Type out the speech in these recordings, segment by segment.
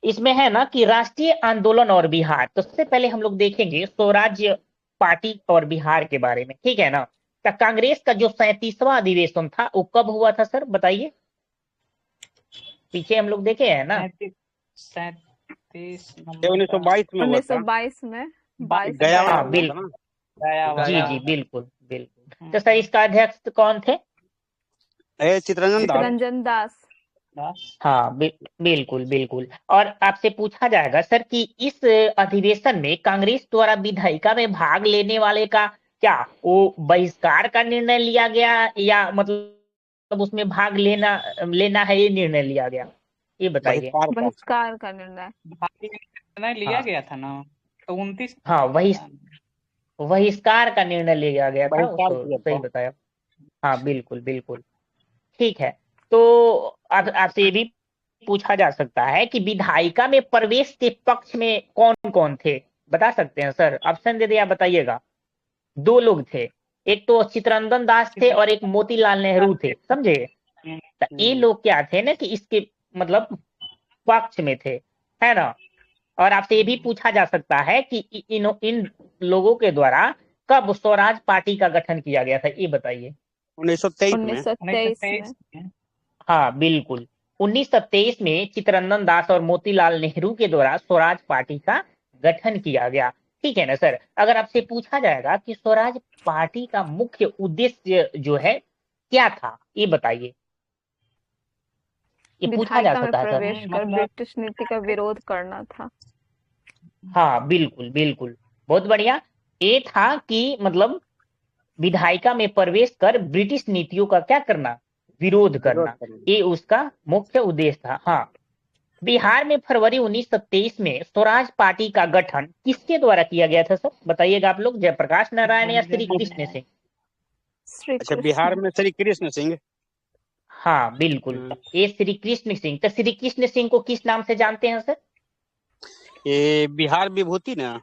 इसमें है ना कि राष्ट्रीय आंदोलन और बिहार। तो सबसे पहले हम लोग देखेंगे स्वराज्य पार्टी और बिहार के बारे में, ठीक है ना। तो कांग्रेस का जो 37वां अधिवेशन था वो कब हुआ था सर, बताइए। पीछे हम लोग देखे हैं ना। 37 ये नंबर 1922 में हुआ था। 1922 में, 22 गया में हाँ हुआ था बिल्कुल, ना। जी जी गया। बिल्कुल बिल्कुल। तो सर इसका अध्यक्ष कौन थे? चित्तरंजन दास। चित्तरंजन दास। हाँ बिल्कुल बिल्कुल। और आपसे पूछा जाएगा सर कि इस अधिवेशन में कांग्रेस द्वारा विधायिका में भाग लेने वाले का क्या वो बहिष्कार का निर्णय लिया गया, या मतलब उसमें भाग लेना लेना है ये निर्णय लिया गया, ये बताइए। बहिष्कार का। बहिष्कार का निर्णय। भाग निर्णय लिया हाँ गया था ना, तो 29 हाँ वही बहिष्कार का निर्णय लिया गया था, बहिष्कार उसको किया सही था। बताया। हाँ बिल्कुल बिल्कुल। ठीक है। तो आपसे ये भी पूछा जा सकता है कि विधायिका में प्रवेश के पक्ष में कौन कौन थे, बता सकते हैं सर? ऑप्शन दे दिया, बताइएगा। दो लोग थे, एक तो चित्तरंजन दास थे और एक मोतीलाल नेहरू थे, समझे। तो ये लोग क्या थे ना कि इसके मतलब पक्ष में थे, है ना। और आपसे ये भी पूछा जा सकता है कि इन लोगों के द्वारा कब स्वराज पार्टी का गठन किया गया था, ये बताइए। 1923 में। 1923 में। हाँ बिल्कुल, 1923 में चित्तरंजन दास और मोतीलाल नेहरू के द्वारा स्वराज पार्टी का गठन किया गया, ठीक है ना सर। अगर आपसे पूछा जाएगा कि स्वराज पार्टी का मुख्य उद्देश्य जो है क्या था, ये बताइए। ये पूछा जा विधायिका में सकता है सर। प्रवेश कर ब्रिटिश नीति का विरोध करना था। हाँ बिल्कुल बिल्कुल, बहुत बढ़िया। ये था कि मतलब विधायिका में प्रवेश कर ब्रिटिश नीतियों का क्या करना, विरोध करना, ये उसका मुख्य उद्देश्य था। हाँ। बिहार में फरवरी 1923 में स्वराज पार्टी का गठन किसके द्वारा किया गया था सर, बताइएगा आप लोग। जयप्रकाश नारायण या श्री कृष्ण सिंह? श्री अच्छा, कृष्ण। बिहार में श्री कृष्ण सिंह। हाँ बिल्कुल, ये श्री कृष्ण सिंह। तो श्री कृष्ण सिंह को किस नाम से जानते हैं सर? ये बिहार विभूति ना।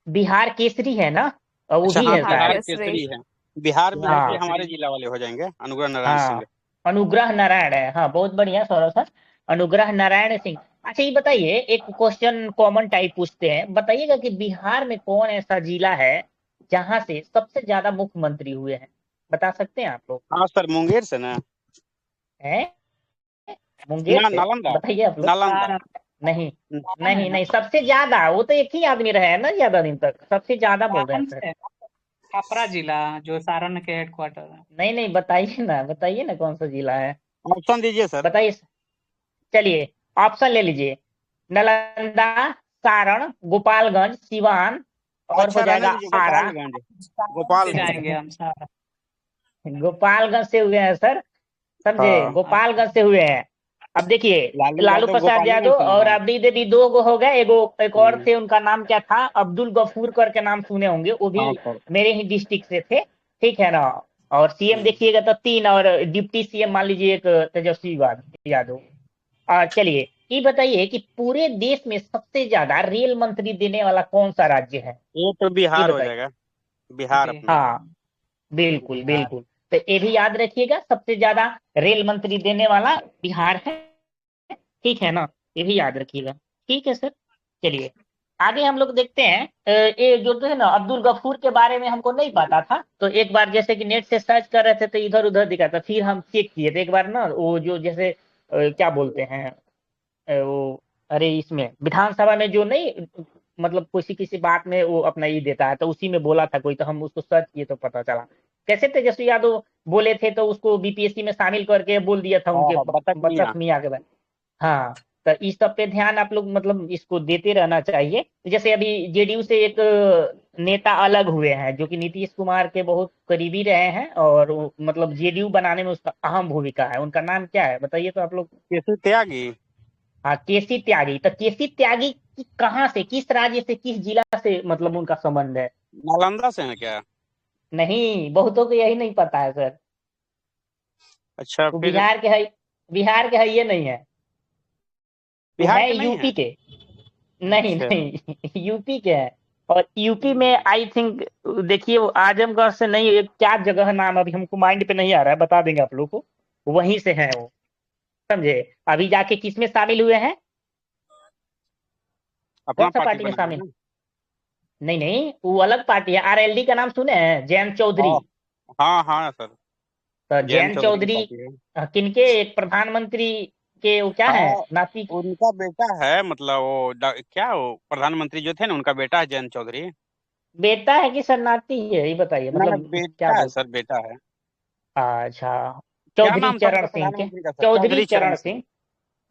बिहार केसरी है ना, और वो अच्छा भी हाँ, है बिहार शायद। केसरी है। बिहार में है हाँ कि हमारे जिला वाले हो जाएंगे, अनुग्रह नारायण हाँ, सिंह। अनुग्रह नारायण है, हाँ बहुत बढ़िया सौरभ सर, अनुग्रह नारायण सिंह। अच्छा ये बताइए, एक क्वेश्चन कॉमन टाइप पूछते हैं, बताइएगा कि बिहार में कौन ऐसा जिला है जहां से सबसे ज्यादा मुख्यमंत्री हुए हैं, बता सकते हैं आप लोग? हाँ सर, मुंगेर से ना। है मुंगेर ना, से, नालंदा। बताइए आप लोग। नालंदा। नहीं नहीं नहीं, सबसे ज्यादा वो तो एक ही आदमी रहे हैं ना ज्यादा दिन तक, सबसे ज्यादा बोल रहे हैं सर। छपरा जिला, जो सारण के हेडक्वार्टर है। नहीं नहीं, बताइए ना कौन सा जिला है, ऑप्शन दीजिए सर। बताइए। चलिए ऑप्शन ले लीजिए। नालंदा, सारण, गोपालगंज, सिवान, और हो अच्छा, रहने जाएगा दीजिए, आरा। गोपालगंज। गोपालगंज। जाएंगे हम सारा। गोपालगंज से हुए हैं सर, समझे, हाँ, गोपालगंज से हुए हैं। अब देखिए, लालू लालू यादव प्रसाद यादव गोपालगंज से और हैं। अब्दी देवी दो गो हो गए, एगो एक और हम्म, थे, उनका नाम क्या था, अब्दुल गफूर करके नाम सुने होंगे, वो भी हाँ सर। मेरे ही डिस्ट्रिक्ट से थे, ठीक है ना। और सीएम देखिएगा तो 3, और डिप्टी सीएम मान लीजिए एक तेजस्वी यादव। और चलिए ये बताइए कि पूरे देश में सबसे ज्यादा रेल मंत्री देने वाला कौन सा राज्य है, ये तो ये बिहार हो बताइए। जाएगा। बिहार अपना। हाँ बिल्कुल बिल्कुल। तो ये भी याद रखिएगा, सबसे ज्यादा रेल मंत्री देने वाला बिहार है, ठीक है ना, ये भी याद रखिएगा। ठीक है सर। चलिए आगे हम लोग देखते हैं। ये जो तो है ना अब्दुल गफूर के बारे में हमको नहीं पता था, तो एक बार जैसे कि नेट से सर्च कर रहे थे तो इधर उधर दिखा था, फिर हम चेक किए थे एक बार ना, वो जो जैसे क्या बोलते हैं, वो अरे इसमें विधानसभा में जो नहीं मतलब किसी किसी बात में वो अपना ये देता है, तो उसी में बोला था कोई, तो हम उसको सर्च किए तो पता चला। कैसे तेजस्वी यादव बोले थे, तो उसको बीपीएससी में शामिल करके बोल दिया था हाँ उनके हाँ, बतख बचक मियाँ। मियाँ के बारे। हाँ, तो इस सब पे ध्यान आप लोग मतलब इसको देते रहना चाहिए। जैसे अभी जेडीयू से एक नेता अलग हुए हैं जो कि नीतीश कुमार के बहुत करीबी रहे हैं, और मतलब जेडीयू बनाने में उसका अहम भूमिका है, उनका नाम क्या है बताइए तो आप लोग। केसरी त्यागी। हाँ केसी त्यागी। तो केसी त्यागी की कहाँ से, किस राज्य से, किस जिला से मतलब उनका संबंध है? नालंदा से है क्या? नहीं, बहुतों को यही नहीं पता है सर। अच्छा, वो फिर बिहार के है ये नहीं है, वो बिहार है के नहीं है। यूपी के। नहीं अच्छा। नहीं यूपी के हैं। और यूपी में आई थिंक, देखिए वो आजमगढ़ से नहीं, एक क्या जगह नाम अभी हमको माइंड पे नहीं आ रहा है, बता देंगे आप लोग को, वहीं से है वो, समझे। अभी जाके किस में शामिल हुए हैं, अपना कौन सा पार्टी पार्टी में बनाया शामिल? ना। नहीं नहीं, वो अलग पार्टी है। आरएलडी का नाम सुने हैं, जयंत चौधरी। हाँ हाँ हाँ सर, तो जयंत जयंत चौधरी की चौधरी पार्टी है। किनके, एक प्रधानमंत्री के वो क्या है, हाँ, नाती? उनका बेटा है, मतलब वो क्या वो प्रधानमंत्री जो थे ना, उनका बेटा है जयंत चौधरी। बेटा है कि शरणार्थी है, ये बताइए, ना ना, मतलब क्या बेटा है बोल। सर, बेटा है। अच्छा, क्या चौधरी नाम था चरण उनका सिंह के, प्रधानमंत्री का सर? चौधरी चौधरी चरण चरण सिंह। सिंह।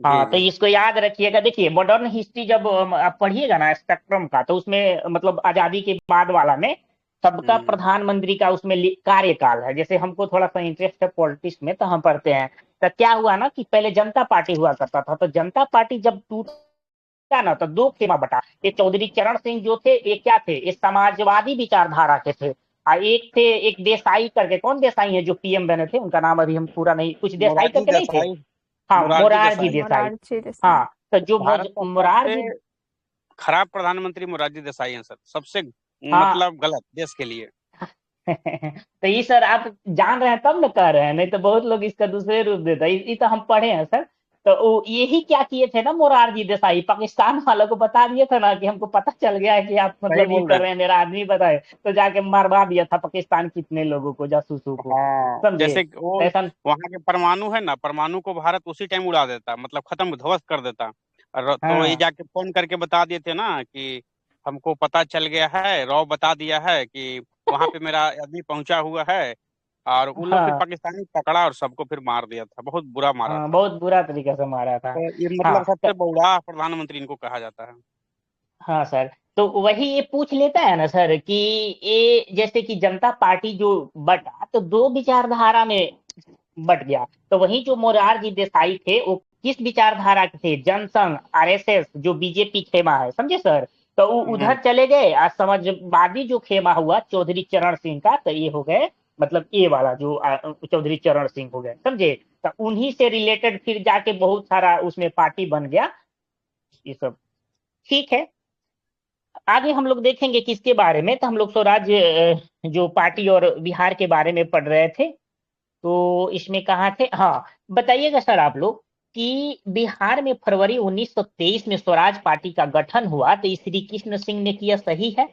जी हाँ, तो जी। इसको याद रखिएगा। देखिए, मॉडर्न हिस्ट्री जब आप पढ़िएगा ना स्पेक्ट्रम का, तो उसमें मतलब आजादी के बाद वाला में सबका हम्म। प्रधानमंत्री का उसमें कार्यकाल है। जैसे हमको थोड़ा सा इंटरेस्ट है पॉलिटिक्स में, तो हम पढ़ते हैं। तो क्या हुआ ना कि पहले जनता पार्टी हुआ करता था, तो जनता पार्टी जब टूटा ना, तो दो खेमा बटा। ये चौधरी चरण सिंह जो थे, ये क्या थे, ये समाजवादी विचारधारा के थे। एक थे, एक देसाई करके, कौन देसाई है जो पीएम बने थे, उनका नाम अभी हम पूरा नहीं, कुछ देसाई मोरारजी करके नहीं थे? देसाई। हाँ, मोरारजी मोरारजी देसाई। देसाई। मोरारजी देसाई। हाँ, तो जो भारत का सबसे मोरारजी। खराब प्रधानमंत्री मोरारजी देसाई हैं सर, सबसे हाँ। मतलब गलत देश के लिए। तो ये सर आप जान रहे हैं तब न कह रहे हैं, नहीं तो बहुत लोग इसका दूसरे रूप देता है। ये तो हम पढ़े हैं सर। तो वो यही क्या किए थे ना, मोरारजी देसाई पाकिस्तान वालों को बता दिए थे ना कि हमको पता चल गया है कि आप सही मतलब ये बोल रहे कर हैं। रहे हैं, मेरा आदमी बताए, तो जाके मरवा दिया था पाकिस्तान कितने लोगों को, जासूसों को। हाँ, समझे? जैसे कि वो तो ऐसा। वहां के परमाणु है ना, परमाणु को भारत उसी टाइम उड़ा देता, मतलब खत्म ध्वस्त कर देता। और तो ये हाँ जाके फोन करके बता दिए थे ना कि हमको पता चल गया है, रॉ बता दिया है कि वहां पे मेरा आदमी पहुंचा हुआ है। और उन लोग फिर हाँ पाकिस्तानी पकड़ा और सबको फिर मार दिया था, बहुत बुरा मारा हाँ, था। बहुत बुरा तरीके से मारा था। तो ये हाँ मतलब सबसे बौड़ा प्रधानमंत्री इनको कहा जाता है। हाँ सर, तो वही ये पूछ लेता है ना सर कि ये जैसे कि जनता पार्टी जो बटा, तो दो विचारधारा में बट गया। तो वही जो मोरारजी देसाई थे, वो किस विचारधारा के थे, जनसंघ, आरएसएस, जो बीजेपी खेमा है, समझे सर? तो वो हम्म। उधर चले गए। आज समाजवादी जो खेमा हुआ चौधरी चरण सिंह का, तो ये हो गए मतलब ये वाला जो चौधरी चरण सिंह हो गए, समझे? तो उन्हीं से रिलेटेड फिर जाके बहुत सारा उसमें पार्टी बन गया, ये सब। ठीक है, आगे हम लोग देखेंगे किसके बारे में। तो हम लोग स्वराज्य जो पार्टी और बिहार के बारे में पढ़ रहे थे। तो इसमें कहाँ थे, हाँ, बताइएगा सर आप लोग कि बिहार में फरवरी 1923 में स्वराज पार्टी का गठन हुआ, तो श्री कृष्ण सिंह ने किया, सही है?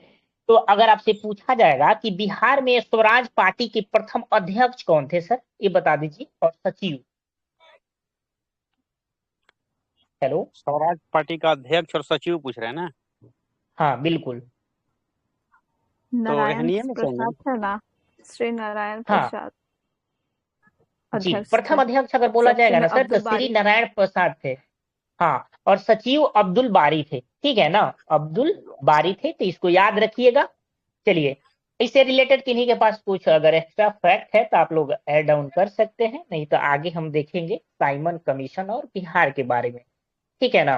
तो अगर आपसे पूछा जाएगा कि बिहार में स्वराज पार्टी के प्रथम अध्यक्ष कौन थे सर, ये बता दीजिए, और सचिव। हेलो। स्वराज पार्टी का अध्यक्ष और सचिव पूछ रहे हैं ना? हाँ बिल्कुल। तो नारायण एहनिये में से होंगे प्रसाद ना? थे ना, श्री नारायण हाँ प्रसाद जी, अध्यक्ष थे। प्रथम अध्यक्ष अगर बोला सेक्शन जाएगा में ना सर, तो अब्दुल श्री बारी। नारायण प्रसाद थे। हाँ, और सचिव अब्दुल बारी थे, ठीक है ना, अब्दुल बारी थे, तो इसको याद रखिएगा। चलिए, इससे रिलेटेड किन्हीं के पास कुछ अगर एक्स्ट्रा फैक्ट है तो आप लोग ऐड डाउन कर सकते हैं, नहीं तो आगे हम देखेंगे साइमन कमीशन और बिहार के बारे में। ठीक है ना?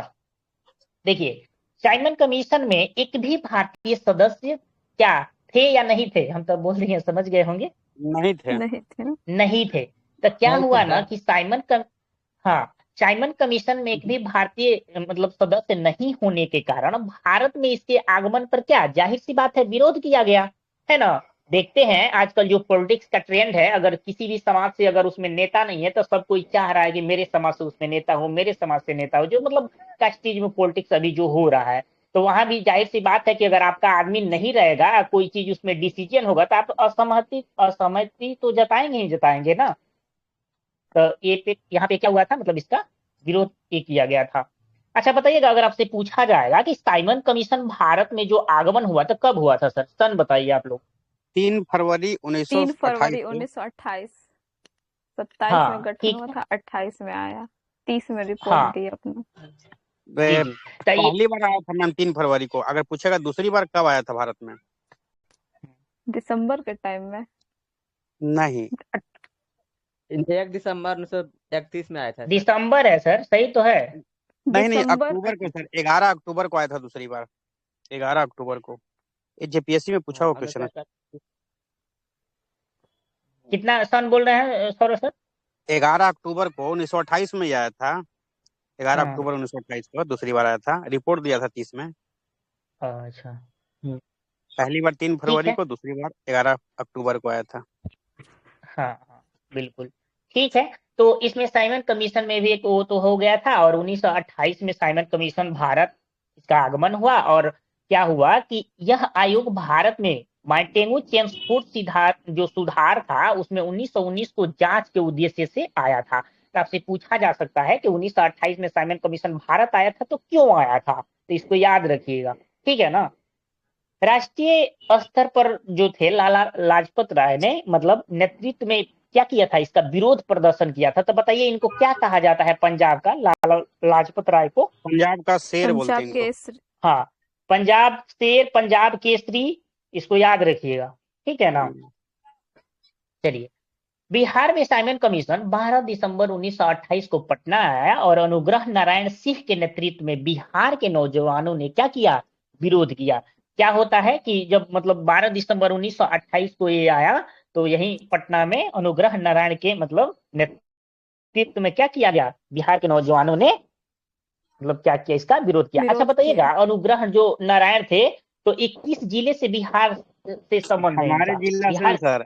देखिए, साइमन कमीशन में एक भी भारतीय सदस्य क्या थे या नहीं थे, हम तो बोल रहे हैं, समझ गए होंगे। नहीं थे। नहीं थे ना। नहीं थे। तो क्या नहीं थे हुआ ना सर। कि हाँ, साइमन कमीशन में एक भी भारतीय मतलब सदस्य नहीं होने के कारण भारत में इसके आगमन पर क्या, जाहिर सी बात है, विरोध किया गया, है ना? देखते हैं आजकल जो पॉलिटिक्स का ट्रेंड है, अगर किसी भी समाज से अगर उसमें नेता नहीं है, तो सब कोई चाह रहा है कि मेरे समाज से उसमें नेता हो, मेरे समाज से नेता हो, जो मतलब कास्टिज में पॉलिटिक्स अभी जो हो रहा है। तो वहां भी जाहिर सी बात है कि अगर आपका आदमी नहीं रहेगा, कोई चीज उसमें डिसीजन होगा, तो आप असहमति असहमति तो जताएंगे ही जताएंगे ना। तो ये पे यहाँ पे क्या हुआ था, मतलब इसका विरोध ये किया गया था। अच्छा बताइएगा, अगर आपसे पूछा जाएगा कि साइमन कमीशन भारत में जो आगमन हुआ था कब हुआ था सर, सन बताइए आप लोग। 3 फरवरी 1928 3 फरवरी को। 1928। 27 में हाँ गठन ठीक हुआ है। था, 28 में आया, 30 में रिपोर्ट हाँ दी अपना। जी वे जी। तो ये पहली बार आया था मैम 3 फरवरी को। अगर पूछेगा दूसरी बार कब आया था भारत में? दिसंबर के टाइम में। नहीं। 1 दिसंबर 1931 में आया था सर। दिसंबर है सर, सही तो है। नहीं नहीं, दिसंबर अक्टूबर को सर, 11 अक्टूबर को आया था दूसरी बार। 11 अक्टूबर को। ये जेपीएससी में पूछा हुआ अगर क्वेश्चन है। कितना सन बोल रहे हैं सौरभ सर? 11 अक्टूबर को 1928 में ही आया था। ग्यारह हाँ। अक्टूबर 1928 को दूसरी बार आया था, रिपोर्ट दिया था 30 में। अच्छा। पहली बार तीन ठीक फरवरी है। को, दूसरी बार 11 अक्टूबर को आया था। हाँ हाँ बिल्कुल। ठीक है, तो इसमें साइमन कमीशन में भी एक वो तो हो गया था, और 1928 में साइमन कमीशन भारत इसका आगमन हुआ और क्या हुआ कि यह आयोग भारत में मार्टिनो चेम्सफोर्ड जो सुधार था उसमें 1919 को जांच के उद्देश्य से आया था। तो आपसे पूछा जा सकता है कि 1928 में साइमन कमीशन भारत आया था तो क्यों आया था, तो इसको याद रखिएगा, ठीक है ना। राष्ट्रीय स्तर पर जो थे लाला लाजपत राय ने मतलब नेतृत्व में क्या किया था, इसका विरोध प्रदर्शन किया था। तो बताइए इनको क्या कहा जाता है पंजाब का, लाला लाजपत राय को? पंजाब का शेर बोलते पंजाब हैं इनको। केसरी। हाँ, पंजाब शेर, पंजाब केसरी, इसको याद रखिएगा, ठीक है ना। चलिए, बिहार में साइमन कमीशन 12 दिसंबर 1928 को पटना आया और अनुग्रह नारायण सिंह के नेतृत्व में बिहार के नौजवानों ने क्या किया, विरोध किया। क्या होता है कि जब मतलब 12 दिसंबर 1928 को ये आया तो यही पटना में अनुग्रह नारायण के मतलब नेतृत्व में क्या किया गया, बिहार के नौजवानों ने मतलब क्या किया, इसका विरोध किया। अच्छा विरोध बताइएगा, किया। जो नारायण थे तो 21 जिले से बिहार से संबंध है हमारे इनका, जिला से बिहार, सर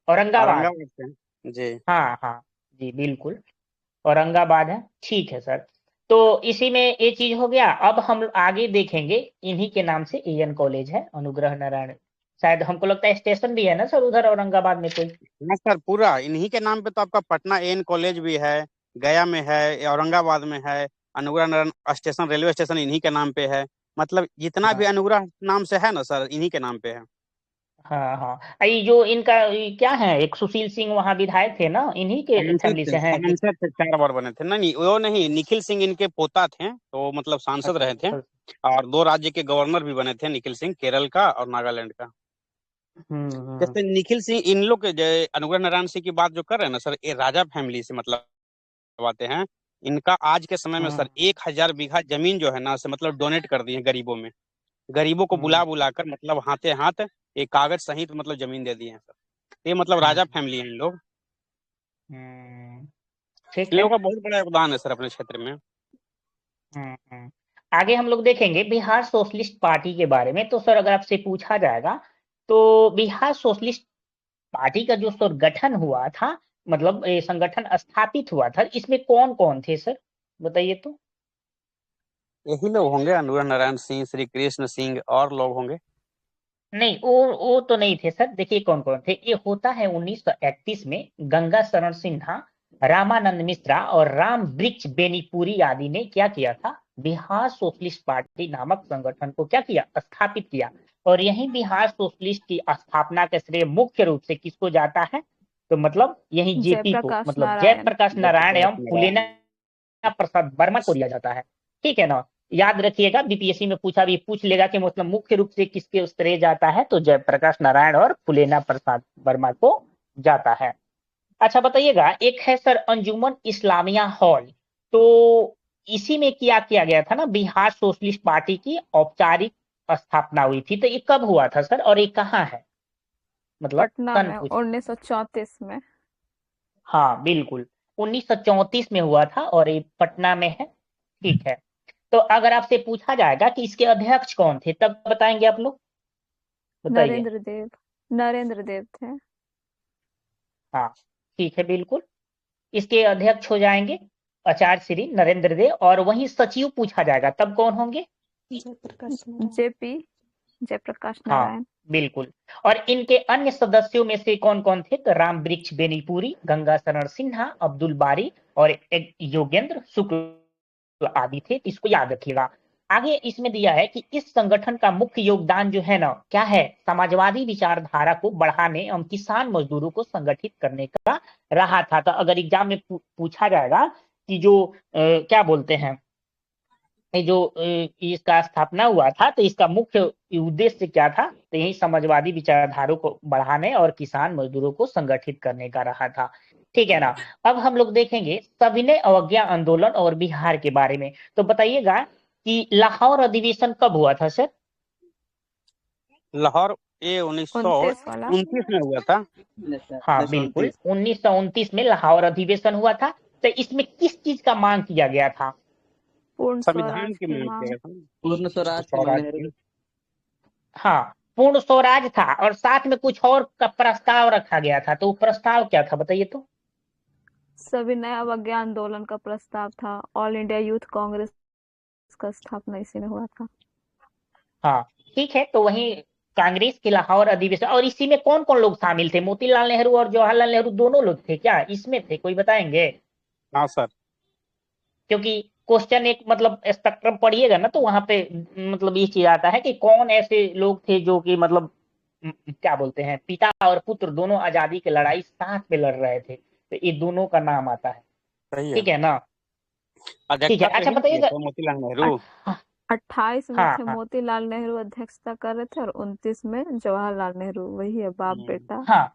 औरंगाबाद। औरंगाबाद से जी। हाँ हाँ जी बिल्कुल, औरंगाबाद है, ठीक है सर। तो इसी में ये चीज हो गया। अब हम आगे देखेंगे, इन्हीं के नाम से एएन कॉलेज है, अनुग्रह नारायण, शायद हमको लगता है स्टेशन भी है ना सर उधर औरंगाबाद में कोई? हाँ सर, पूरा इन्हीं के नाम पे तो आपका पटना एन कॉलेज भी है, गया में है, औरंगाबाद में है, Anugrah Narayan station railway station इन्हीं के नाम पे है। मतलब जितना भी हाँ अनुग्रह नाम से है ना सर, इन्हीं के नाम पे है। हाँ हाँ, ये जो इनका ये क्या है, एक सुशील सिंह वहाँ विधायक थे ना, इन्हीं के फैमिली से हैं कि? सांसद थे, 4 बार बने थे। नहीं नहीं, वो नहीं, निखिल सिंह इनके पोता थे, तो मतलब सांसद अच्छा रहे थे। अच्छा। और 2 राज्य के गवर्नर भी बने थे, निखिल सिंह, केरल का और नागालैंड का। हम्म। जैसे निखिल सिंह, इन लोग के अनुग्रह नारायण सिंह की बात जो कर रहे हैं ना सर, ये राजा फैमिली से मतलब आते हैं। इनका आज के समय में सर हम्म 1,000 बीघा जमीन जो है ना से मतलब डोनेट कर दी है गरीबों में। गरीबों को हम्म बुला बुला कर मतलब हाथे हाथ एक कागज सहित मतलब जमीन दे दी है सर। ये मतलब राजा हम्म फैमिली है इन लोग। हम्म, ठीक इन है। लोगों का बहुत बड़ा योगदान है सर अपने क्षेत्र में। हम्म। आगे हम लोग देखेंगे बिहार सोशलिस्ट पार्टी के बारे में। तो सर अगर आपसे पूछा जाएगा तो बिहार सोशलिस्ट पार्टी का जो सर गठन हुआ था, मतलब ये संगठन स्थापित हुआ था, इसमें कौन कौन थे सर, बताइए तो। यही लोग होंगे, अनुग्रह नारायण सिंह, श्री कृष्ण सिंह, और लोग होंगे। नहीं, वो तो नहीं थे सर। देखिए कौन कौन थे, ये होता है 1931 में गंगा शरण सिन्हा, रामानंद मिश्रा और राम वृक्ष बेनीपुरी आदि ने क्या किया था, बिहार सोशलिस्ट पार्टी नामक संगठन को क्या किया, स्थापित किया। और यही बिहार सोशलिस्ट की स्थापना का श्रेय मुख्य रूप से किसको जाता है, तो मतलब यही जेपी को, जयप्रकाश मतलब नारायण। जयप्रकाश नारायण एवं फूलेना प्रसाद वर्मा को दिया जाता है, ठीक है ना। याद रखिएगा, बीपीएससी में पूछ लेगा कि मतलब मुख्य रूप से किसके उस तरह जाता है, तो जयप्रकाश नारायण और फूलेना प्रसाद वर्मा को जाता है। अच्छा बताइएगा, एक है सर अंजुमन इस्लामिया हॉल, तो इसी में क्या किया गया था ना, बिहार सोशलिस्ट पार्टी की औपचारिक स्थापना हुई थी। तो ये कब हुआ था सर और ये कहाँ है, मतलब पटना सन में पूछ। 1934 में। हाँ बिल्कुल, 1934 में हुआ था और ये पटना में है, ठीक है। तो अगर आपसे पूछा जाएगा कि इसके अध्यक्ष कौन थे, तब बताएंगे आप लोग, बताइए। नरेंद्र देव। नरेंद्र देव थे। हाँ ठीक है बिल्कुल, इसके अध्यक्ष हो जाएंगे आचार्य श्री नरेंद्र देव। और वहीं सचिव पूछा जाएगा तब कौन होंगे? जेपी जयप्रकाश हाँ नारायण। बिल्कुल। और इनके अन्य सदस्यों में से कौन कौन थे, तो राम वृक्ष बेनीपुरी, गंगा शरण सिन्हा, अब्दुल बारी और एक योगेंद्र शुक्ल आदि थे। इसको याद रखिएगा। आगे इसमें दिया है कि इस संगठन का मुख्य योगदान जो है ना, क्या है, समाजवादी विचारधारा को बढ़ाने एवं किसान मजदूरों को संगठित करने का रहा था। तो अगर एग्जाम में पूछा जाएगा कि जो क्या बोलते हैं, ये जो इसका स्थापना हुआ था तो इसका मुख्य उद्देश्य क्या था, तो यही समाजवादी विचारधारा को बढ़ाने और किसान मजदूरों को संगठित करने का रहा था, ठीक है ना। अब हम लोग देखेंगे सविनय अवज्ञा आंदोलन और बिहार के बारे में। तो बताइएगा कि लाहौर अधिवेशन कब हुआ था सर? लाहौर ये 29 वाला। 1929 में हुआ था। हाँ बिल्कुल, 1929 में लाहौर अधिवेशन हुआ था। तो इसमें किस चीज का मांग किया गया था? पूर्ण संविधान स्वराज की की मांग मांग। किया था। पूर्ण स्वराज की स्वराज मांग की। है। हाँ, पूर्ण स्वराज था और साथ में कुछ और का प्रस्ताव रखा गया था। तो वो प्रस्ताव क्या था, बताइए तो। सविनय अवज्ञा आंदोलन का प्रस्ताव था। ऑल इंडिया यूथ कांग्रेस इसका स्थापना इसी में हुआ था। हाँ ठीक है, तो वही कांग्रेस के लाहौर अधिवेशन, और इसी में कौन कौन लोग शामिल थे? मोतीलाल नेहरू और जवाहरलाल नेहरू दोनों लोग थे क्या इसमें? थे, कोई बताएंगे? हाँ सर। क्योंकि क्वेश्चन एक मतलब स्पेक्ट्रम पढ़िएगा ना, तो वहां पे मतलब ये चीज आता है कि कौन ऐसे लोग थे जो कि मतलब क्या बोलते हैं, पिता और पुत्र दोनों आजादी की लड़ाई साथ में लड़ रहे थे, तो ये दोनों का नाम आता है। सही है। ठीक है ना? ठीक अध्यक्षता है, तो अच्छा यही किए बताइएगा। थे मोतीलाल नेहरू। 28 में हाँ थे हाँ मोतीलाल नेहरू अध्यक्षता कर रहे थे, और 29 में जवाहरलाल नेहरू, वही है बाप बेटा। हाँ,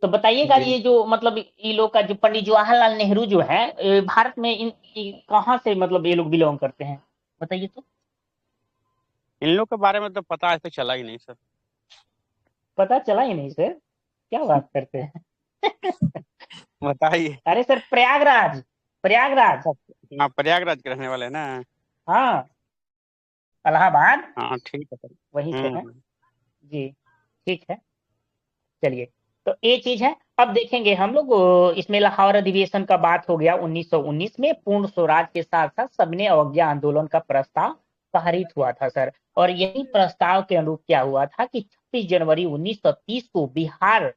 तो बताइएगा जी। ये जो मतलब ये लोग का जो पंडित जवाहरलाल नेहरू जो है, भारत में कहाँ से मतलब ये लोग बिलोंग करते हैं, बताइए तो। इन लोग के बारे में तो पता आज तक चला ही नहीं सर। पता चला ही नहीं सर, क्या बात करते हैं? बताइए। अरे सर, प्रयागराज, प्रयागराज। अच्छा। हाँ, प्रयागराज के रहने वाले हैं ना। हाँ, इलाहाबाद, हाँ ठीक है सर। वहीं से है। हम्म। जी, ठीक है, चलिए। तो ये चीज है। अब देखेंगे हम लोग इसमें लाहौर अधिवेशन का बात हो गया 1919 में। पूर्ण स्वराज के साथ साथ सबने अवज्ञा आंदोलन का प्रस्ताव पारित हुआ था सर। और यही प्रस्ताव के अनुरूप क्या हुआ था कि 26 जनवरी 1930 को बिहार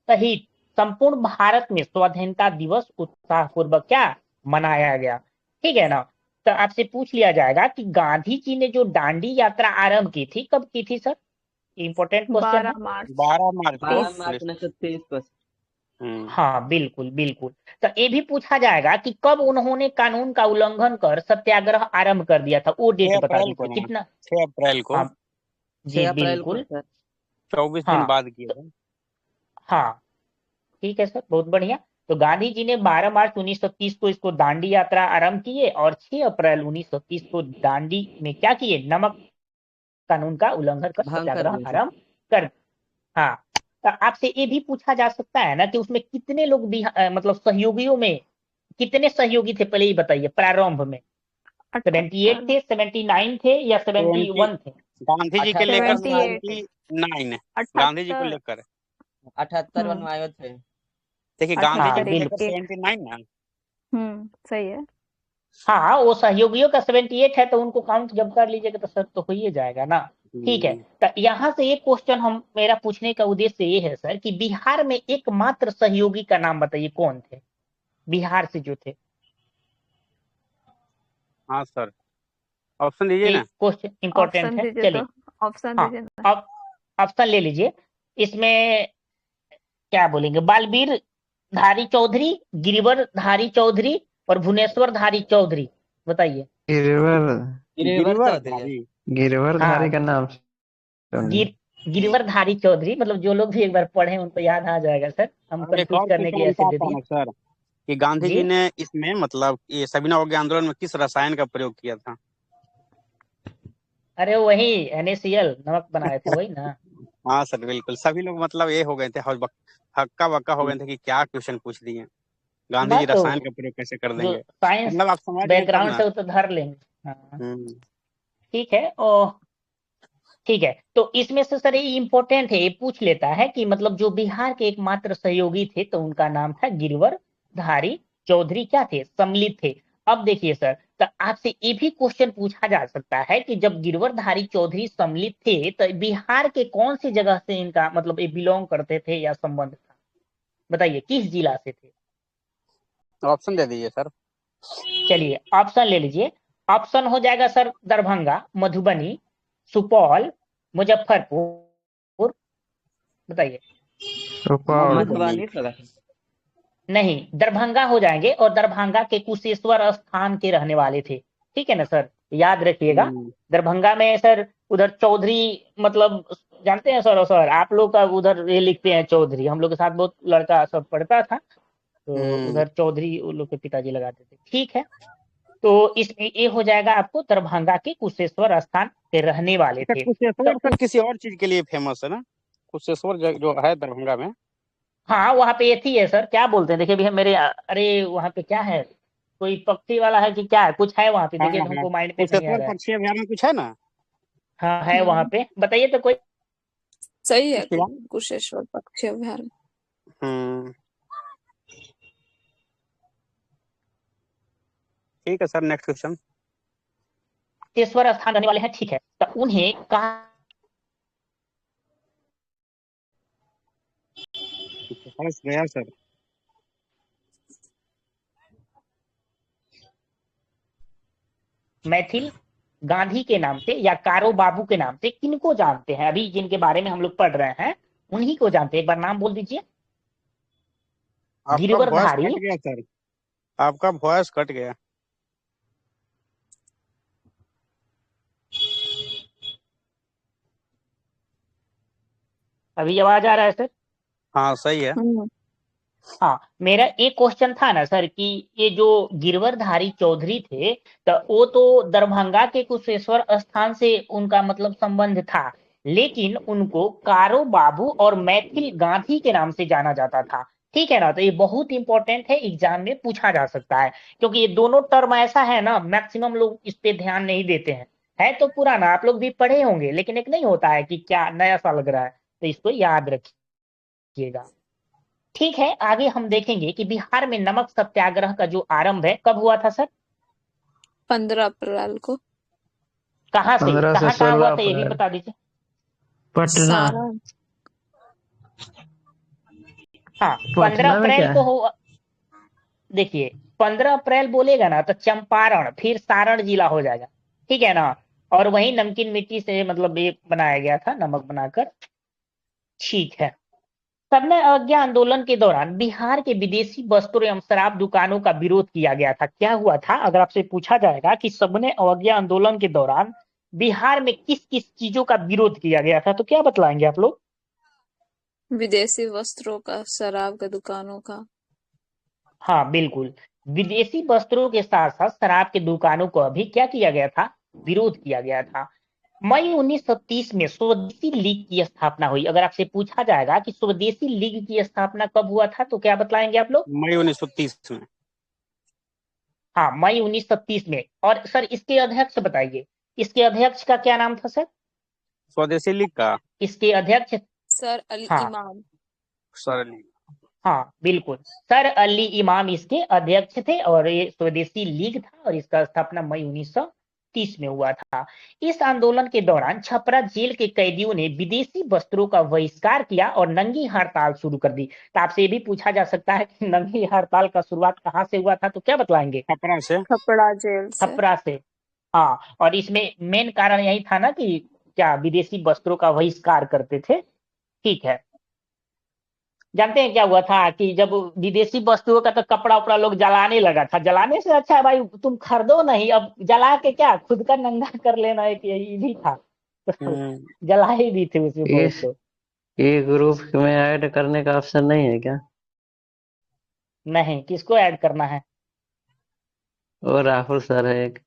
सहित संपूर्ण भारत में स्वाधीनता दिवस उत्साहपूर्वक क्या मनाया गया। ठीक है ना? तो आपसे पूछ लिया जाएगा कि गांधी जी ने जो दांडी यात्रा आरंभ की थी, कब की थी सर? इम्पोर्टेंट क्वेश्चन है। 12 मार्च 12 मार्च को 12 30। मार्च 1930 को। हाँ बिल्कुल बिल्कुल। तो ये भी पूछा जाएगा कि कब उन्होंने कानून का उल्लंघन कर सत्याग्रह आरंभ कर दिया था, वो 6 डेट बता अप्रैल को दीजिए ना। कितना। 6 अप्रैल को। हाँ 6 जी अप्रैल को बिल्कुल। सर। 24 दिन हाँ बाद किए तो थे। हाँ ठीक है सर, बहुत बढ़िया। तो गांधी जी ने 12 मार्च 1930 को इसको दांडी यात्रा आरंभ किए, और 6 अप्रैल 1930 को दांडी में क्या किए, नमक कानून का उल्लंघन कर भंग कर सत्याग्रह दिए सर। आरंभ कर। हाँ, तो आपसे ये भी पूछा जा सकता है ना कि उसमें कितने लोग मतलब सहयोगियों में कितने सहयोगी थे, पहले ही बताइए प्रारंभ में। 78 78। थे, 79 थे, या 20 71 थे? गांधी जी के लेकर 78 78। 79। गांधी जी को 78। लेकर। 78 हम्म। बनवाए थे। देखिए गांधी जी हाँ 78 को लेकर बिल्कुल। 1। 79 ना। सही है। हाँ, वो सहयोगियों का 78 है, तो उनको काउंट जब कर लीजिएगा तो सर तो हो ही जाएगा ना। ठीक है। हम्म। तो यहाँ से एक क्वेश्चन हम मेरा पूछने का उद्देश्य ये है सर कि बिहार में एकमात्र सहयोगी का नाम बताइए कौन थे, बिहार से जो थे। हाँ सर, ऑप्शन दीजिए ये ना। क्वेश्चन इंपॉर्टेंट ऑप्शन है, दीजिए तो। चलिए। ऑप्शन हाँ, दीजिए ना। अब ऑप्शन ले लीजिए। इसमें क्या बोलेंगे, बालवीर धारी चौधरी, गिरिवर धारी चौधरी, और भुवनेश्वर धारी चौधरी, बताइए। गिरवर गिरिवर चौधरी है। गिरिवरधारी। गिरवरधारी हाँ, का नाम सुनिए। गिरिवर धारी चौधरी, मतलब जो लोग भी एक बार पढ़े उनको याद आ जाएगा सर, हम और एक कंफ्यूज और करने के क्वेश्चन लिए ऐसे उनका दे आता है दिए। ना सर, कि गांधी जी, जी ने इसमें मतलब ये सविनय अवज्ञा आंदोलन में किस रसायन का प्रयोग किया था। अरे वही NaCl नमक बनाए थे, वही ना। हाँ सर बिल्कुल, सभी लोग मतलब ये हो गए थे, हक्का बक्का हो गए थे कि क्या क्वेश्चन पूछ दिए। गांधी ना जी तो रसायन का प्रयोग कैसे कर जो देंगे। साइंस मतलब आप समझ गए तब बैकग्राउंड ना। से वो तो धर लेंगे। हाँ हम्म। ठीक है। ओ ठीक है, तो इसमें से सर ये इंपॉर्टेंट है, ये पूछ लेता है कि मतलब जो बिहार के एकमात्र सहयोगी थे तो उनका नाम था गिरवर धारी चौधरी, क्या थे, सम्मिलित थे। अब देखिए सर, तो आपसे ये भी क्वेश्चन पूछा जा सकता है कि जब गिरवर धारी चौधरी सम्मिलित थे तो बिहार के कौन सी जगह से इनका मतलब ये बिलोंग करते थे या संबंध था, बताइए किस जिला से थे। ऑप्शन दे दीजिए सर। चलिए ऑप्शन ले लीजिए। ऑप्शन हो जाएगा सर दरभंगा, मधुबनी, सुपौल, मुजफ्फरपुर, बताइए। सुपौल। मधुबनी। मधुबनी से लगा। नहीं, दरभंगा हो जाएंगे, और दरभंगा के कुशेश्वर स्थान के रहने वाले थे। ठीक है ना सर, याद रखिएगा। हम्म। दरभंगा में सर उधर चौधरी, मतलब जानते हैं सर, और सर आप लोग का उधर ये लिखते हैं चौधरी, हम लोग के साथ बहुत लड़का सब पढ़ता था, तो हम्म। उधर चौधरी उन लोग के पिताजी लगाते थे। ठीक है, तो इसमें ये हो जाएगा आपको दरभंगा के कुशेश्वर स्थान के रहने वाले अच्छा, थे। तो कुशेश्वर सर किसी और चीज के लिए फेमस है ना। कुशेश्वर जो है दरभंगा में। हाँ, वहाँ पे एथी है सर, क्या बोलते हैं देखिए भैया मेरे, अरे वहाँ पे क्या है, कोई पक्षी वाला है कि क्या है, कुछ है वहाँ पे, हाँ देखिए हाँ, हमको माइंड पे नहीं आ कुशेश्वर रहा है। पक्षी अभयारण्य कुछ है ना। हाँ है वहाँ हम्म पे, बताइए तो कोई। सही है। कुछ क्या। कुशेश्वर पक्षी अभयारण्य। हम्म। ठीक है सर, नेक्स्ट क्वेश्चन। कुशेश्वर स्थान रहने वाले हैं, ठीक है, तो उन्हें कहा बस गया सर। मैथिल गांधी के नाम से या कारो बाबू के नाम से किनको जानते हैं? अभी जिनके बारे में हम लोग पढ़ रहे हैं उन्हीं को जानते हैं। एक बार नाम बोल दीजिए। आपका वॉइस गिरवरधारी, कट गया सर, आपका वॉइस कट गया। अभी आवाज आ रहा है सर? हाँ सही है। हाँ, मेरा एक क्वेश्चन था ना सर कि ये जो गिरवरधारी चौधरी थे, तो वो तो दरभंगा के कुशेश्वर स्थान से उनका मतलब संबंध था, लेकिन उनको कारो बाबू और मैथिल गांधी के नाम से जाना जाता था, ठीक है ना? तो ये बहुत इंपॉर्टेंट है, एग्जाम में पूछा जा सकता है, क्योंकि ये दोनों टर्म ऐसा है ना, मैक्सिमम लोग इस पे ध्यान नहीं देते हैं। है तो पुराना, आप लोग भी पढ़े होंगे, लेकिन एक नहीं होता है कि क्या नया सा लग रहा है, तो इसको याद रखिएगा। ठीक है, आगे हम देखेंगे कि बिहार में नमक सत्याग्रह का जो आरंभ है कब हुआ था सर? 15 अप्रैल को। कहाँ से 15 से कहाँ हुआ 16 था, ये भी अप्रैल बता दीजिए। पटना। सारण। हाँ, 15 पटना में अप्रैल क्या को है? हो। देखिए, 15 अप्रैल बोलेगा ना तो चंपारण फिर सारण जिला हो जाएगा, ठीक है ना? और वही नमकीन मिट्टी से मतलब ये बनाया गया था, नमक बनाकर, ठीक है। सबने अवज्ञा आंदोलन के दौरान बिहार के विदेशी वस्त्रों एवं शराब दुकानों का विरोध किया गया था। क्या हुआ था? अगर आपसे पूछा जाएगा कि सबने अवज्ञा आंदोलन के दौरान बिहार में किस किस चीजों का विरोध किया गया था, तो क्या बतलाएंगे आप लोग? विदेशी वस्त्रों का, शराब के दुकानों का। हाँ बिल्कुल, विदेशी वस्त्रों के साथ साथ शराब की दुकानों को भी क्या किया गया था? विरोध किया गया था। मई 1930 में स्वदेशी लीग की स्थापना हुई। अगर आपसे पूछा जाएगा कि स्वदेशी लीग की स्थापना कब हुआ था, तो क्या बतलाएंगे आप लोग? मई 1930 में। हाँ, मई 1930 में। और सर इसके अध्यक्ष बताइए, इसके अध्यक्ष का क्या नाम था सर? स्वदेशी लीग का इसके अध्यक्ष, सर अली हाँ इमाम। Sir league. हाँ बिल्कुल, सर अली इमाम इसके अध्यक्ष थे, और ये स्वदेशी लीग था, और इसका स्थापना मई 1930 में हुआ था। इस आंदोलन के दौरान छपरा जेल के कैदियों ने विदेशी वस्त्रों का बहिष्कार किया और नंगी हड़ताल शुरू कर दी। तो आपसे ये भी पूछा जा सकता है कि नंगी हड़ताल का शुरुआत कहाँ से हुआ था, तो क्या बतलाएंगे? छपरा से। खपड़ा जेल से। छपरा से। हाँ, और इसमें मेन कारण यही था ना कि क्या विदेशी वस्त्रों का बहिष्कार करते थे, ठीक है। जानते हैं क्या हुआ था कि जब विदेशी वस्तुओं का तो कपड़ा उपड़ा लोग जलाने लगा था, जलाने से अच्छा है भाई तुम खरीदो नहीं, अब जला के क्या खुद का नंगा कर लेना, एक यही भी था। तो जलाए भी थे उसमें बहुत इस लोग। ये ग्रुप में ऐड करने का ऑप्शन नहीं है क्या? नहीं, किसको ऐड करना है? और राहुल सर है एक।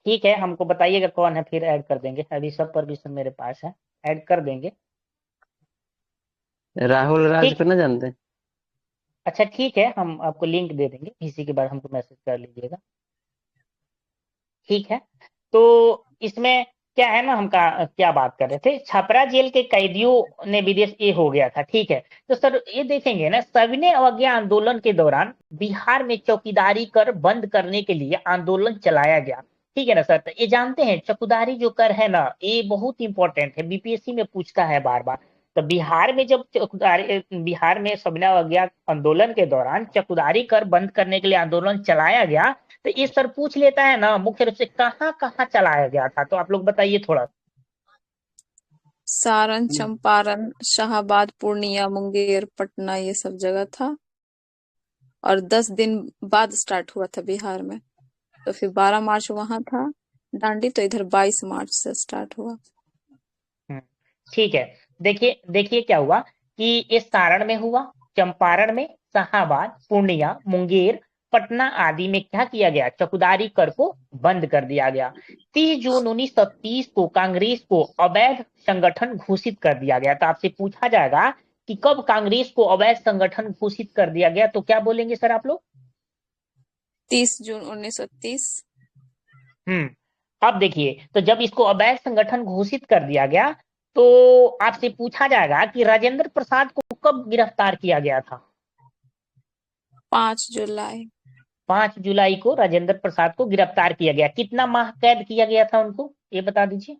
ठीक है, हमको बताइएगा कौन है, फिर ऐड कर देंगे। अभी सब परमिशन मेरे पास है, ऐड कर देंगे। राहुल राज ठीक, को ना जानते? अच्छा ठीक है, हम आपको लिंक दे देंगे, इसी के बाद हमको मैसेज कर लीजिएगा, ठीक है। तो इसमें क्या है ना, हम क्या बात कर रहे थे, छपरा जेल के कैदियों ने विदेश ये हो गया था, ठीक है। तो सर ये देखेंगे ना, सविनय अवज्ञा आंदोलन के दौरान बिहार में चौकीदारी कर बंद करने के लिए आंदोलन चलाया गया, ठीक है ना सर? तो ये जानते हैं चौकीदारी जो कर है ना, ये बहुत इंपॉर्टेंट है, बीपीएससी में पूछता है बार बार। तो बिहार में जब चौकीदारी, बिहार में सविनय अवज्ञा आंदोलन के दौरान चौकीदारी कर बंद करने के लिए आंदोलन चलाया गया, तो ये सर पूछ लेता है ना मुख्य रूप से कहाँ कहाँ चलाया गया था, तो आप लोग बताइए थोड़ा। सारण, चंपारण, शाहाबाद, पूर्णिया, मुंगेर, पटना, ये सब जगह था। और 10 दिन बाद स्टार्ट हुआ था बिहार में। तो फिर 12 मार्च वहां था दांडी, तो इधर 22 मार्च से स्टार्ट हुआ। ठीक है, देखिए देखिए क्या हुआ कि ये सारण में हुआ, चंपारण में, शाहाबाद, पूर्णिया, मुंगेर, पटना आदि में क्या किया गया, चौकीदारी कर को बंद कर दिया गया। 30 जून 1930 को कांग्रेस को अवैध संगठन घोषित कर दिया गया। तो आपसे पूछा जाएगा कि कब कांग्रेस को अवैध संगठन घोषित कर दिया गया, तो क्या बोलेंगे सर आप लोग? 30 जून 1930। अब देखिए, तो जब इसको अवैध संगठन घोषित कर दिया गया, तो आपसे पूछा जाएगा कि राजेंद्र प्रसाद को कब गिरफ्तार किया गया था? 5 जुलाई। 5 जुलाई को राजेंद्र प्रसाद को गिरफ्तार किया गया। कितना माह कैद किया गया था उनको, ये बता दीजिए।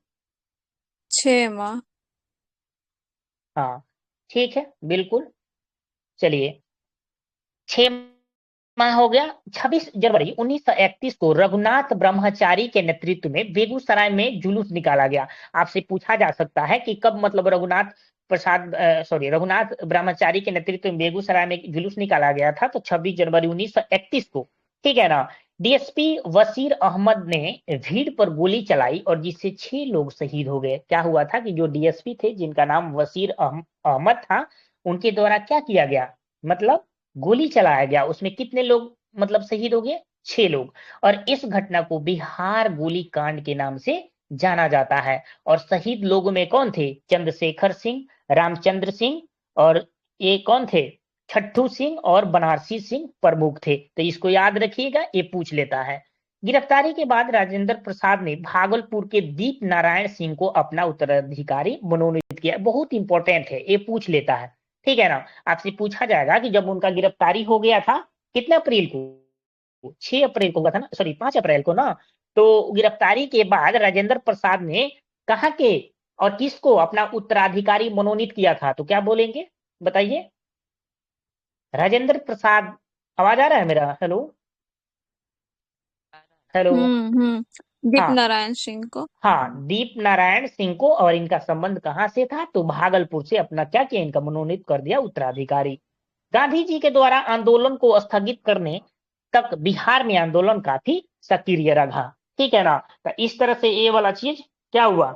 6 माह। हाँ ठीक है, बिल्कुल। चलिए 6 माह हो गया। 26 जनवरी 1931 को रघुनाथ ब्रह्मचारी के नेतृत्व में बेगूसराय में जुलूस निकाला गया। आपसे पूछा जा सकता है कि कब, मतलब रघुनाथ ब्रह्मचारी के नेतृत्व में बेगूसराय में जुलूस निकाला गया था, तो 26 जनवरी 1931 को, ठीक है ना। डीएसपी वसीर अहमद ने भीड़ पर गोली चलाई और जिससे 6 लोग शहीद हो गए। क्या हुआ था कि जो डीएसपी थे, जिनका नाम वसीर अहमद था, उनके द्वारा क्या किया गया, मतलब गोली चलाया गया। उसमें कितने लोग मतलब शहीद हो गए, 6 लोग। और इस घटना को बिहार गोली कांड के नाम से जाना जाता है। और शहीद लोगों में कौन थे, चंद्रशेखर सिंह, रामचंद्र सिंह, और ये कौन थे, छट्टू सिंह और बनारसी सिंह प्रमुख थे। तो इसको याद रखिएगा, ये पूछ लेता है। गिरफ्तारी के बाद राजेंद्र प्रसाद ने भागलपुर के दीप नारायण सिंह को अपना उत्तराधिकारी मनोनीत किया। बहुत इंपॉर्टेंट है, ये पूछ लेता है, ठीक है ना। आपसे पूछा जाएगा कि जब उनका गिरफ्तारी हो गया था, कितने अप्रैल को, 6 अप्रैल को हुआ था ना, सॉरी 5 अप्रैल को ना। तो गिरफ्तारी के बाद राजेंद्र प्रसाद ने कहा के और किसको अपना उत्तराधिकारी मनोनीत किया था, तो क्या बोलेंगे बताइए। राजेंद्र प्रसाद, आवाज आ रहा है मेरा, हेलो हेलो। दीप हाँ नारायण सिंह को। हाँ, दीप नारायण सिंह को। और इनका संबंध कहाँ से था, तो भागलपुर से अपना क्या किया, इनका मनोनीत कर दिया उत्तराधिकारी। गांधी जी के द्वारा आंदोलन को स्थगित करने तक बिहार में आंदोलन काफी सक्रिय रहा, ठीक है ना। तो इस तरह से ये वाला चीज क्या हुआ,